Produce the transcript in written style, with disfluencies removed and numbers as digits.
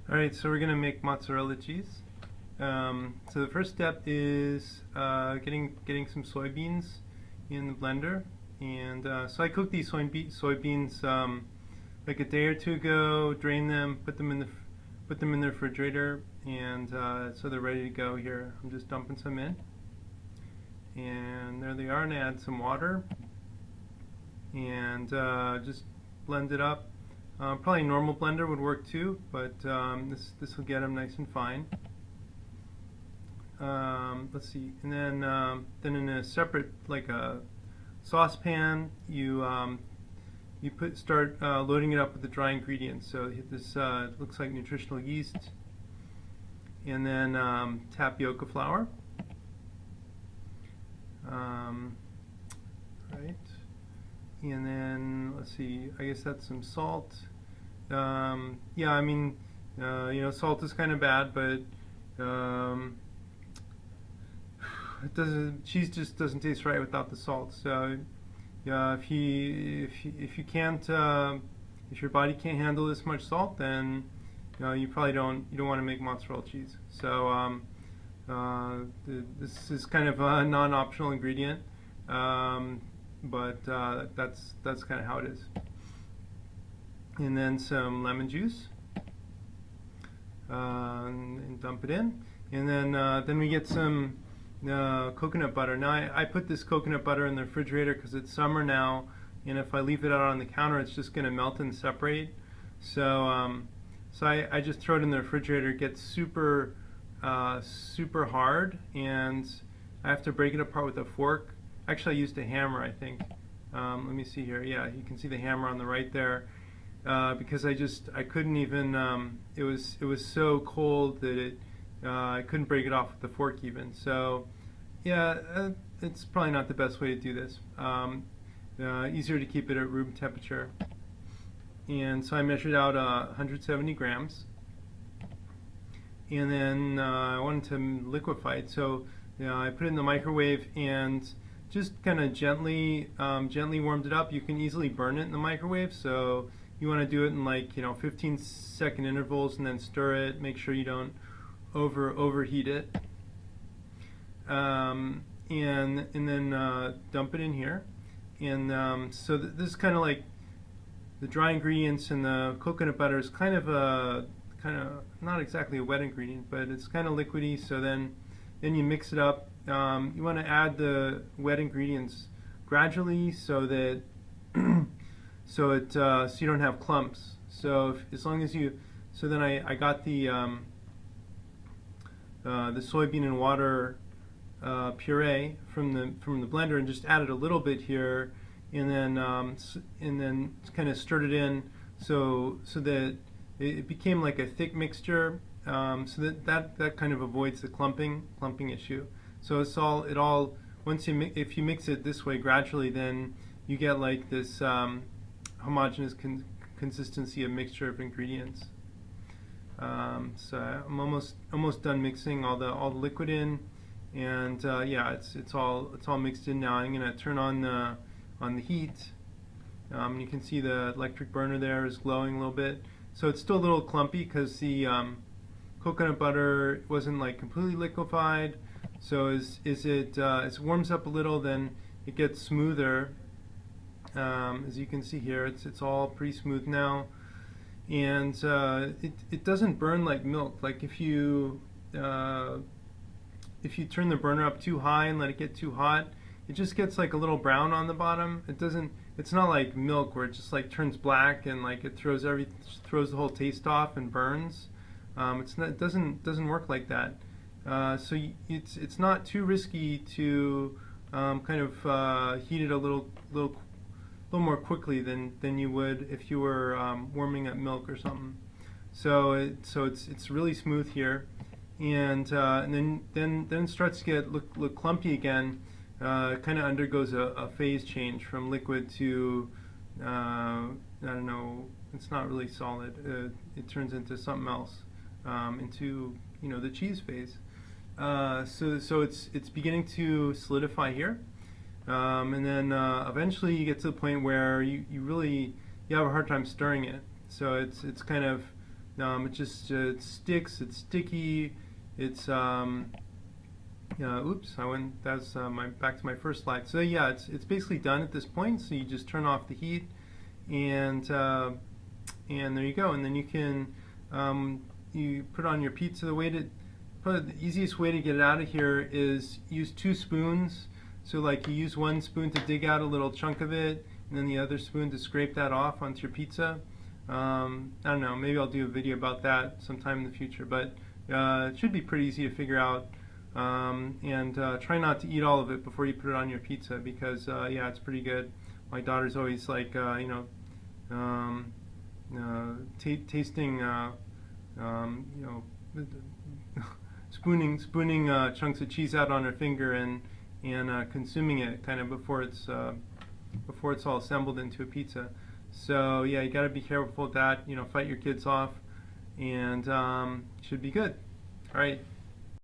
Alright, so we're going to make mozzarella cheese. So the first step is getting some soybeans in the blender. And so I cooked these soybeans like a day or two ago, drained them, put them in the refrigerator, and so they're ready to go here. I'm just dumping some in. And there they are, and I add some water and just blend it up. Probably a normal blender would work too, but this will get them nice and fine. Let's see, and then in a separate, like a saucepan, you start loading it up with the dry ingredients. So hit this looks like nutritional yeast, and then tapioca flour. Right. And then let's see, I guess that's some salt. Yeah, I mean, salt is kind of bad, but cheese just doesn't taste right without the salt. So yeah, if you can't, if your body can't handle this much salt, then you probably don't want to make mozzarella cheese. So this is kind of a non-optional ingredient. But that's kind of how it is. And then some lemon juice, and dump it in. And then we get some coconut butter. Now I put this coconut butter in the refrigerator because it's summer now, and if I leave it out on the counter, it's just going to melt and separate. So I just throw it in the refrigerator. It gets super hard, and I have to break it apart with a fork. Actually, I used a hammer, I think. Let me see here. Yeah, you can see the hammer on the right there, because I couldn't even. It was so cold that I couldn't break it off with the fork even. So, yeah, it's probably not the best way to do this. Easier to keep it at room temperature. And so I measured out 170 grams, and then I wanted to liquefy it. So I put it in the microwave and just kind of gently warmed it up. You can easily burn it in the microwave, so you want to do it in 15-second intervals, and then stir it. Make sure you don't overheat it, and then dump it in here. And so this is kind of like the dry ingredients, and the coconut butter is kind of not exactly a wet ingredient, but it's kind of liquidy. So then you mix it up. You want to add the wet ingredients gradually, so that so you don't have clumps. So as long as you, so then I got the soybean and water puree from the blender, and just added a little bit here, and then kind of stirred it in, so that it became like a thick mixture. So that kind of avoids the clumping issue. So it all once if you mix it this way gradually, then you get like this homogeneous consistency of mixture of ingredients. So I'm almost done mixing all the liquid in, and yeah, it's all mixed in now. I'm gonna turn on the heat. You can see the electric burner there is glowing a little bit. So it's still a little clumpy because the coconut butter wasn't like completely liquefied. So as it warms up a little, then it gets smoother. As you can see here, it's all pretty smooth now, and it doesn't burn like milk. Like if you turn the burner up too high and let it get too hot, it just gets like a little brown on the bottom. It's not like milk where it just like turns black and like it throws the whole taste off and burns. It doesn't work like that. So it's not too risky to kind of heat it a little more quickly than you would if you were warming up milk or something. So it's really smooth here, and then it starts to look clumpy again. It kind of undergoes a phase change from liquid to I don't know. It's not really solid. It turns into something else, into the cheese phase. So it's beginning to solidify here, and then eventually you get to the point where you have a hard time stirring it. So it's kind of It just sticks. It's sticky. It's oops, I went. That's back to my first slide. So yeah, it's basically done at this point. So you just turn off the heat, and there you go. And then you can you put on your pizza. The easiest way to get it out of here is use 2 spoons. So like you use 1 spoon to dig out a little chunk of it, and then the other spoon to scrape that off onto your pizza. I don't know, maybe I'll do a video about that sometime in the future, but it should be pretty easy to figure out. And try not to eat all of it before you put it on your pizza, because yeah, it's pretty good. My daughter's always like, tasting, spooning chunks of cheese out on her finger and consuming it kind of before it's all assembled into a pizza. So yeah, you got to be careful with that. Fight your kids off, and should be good. All right.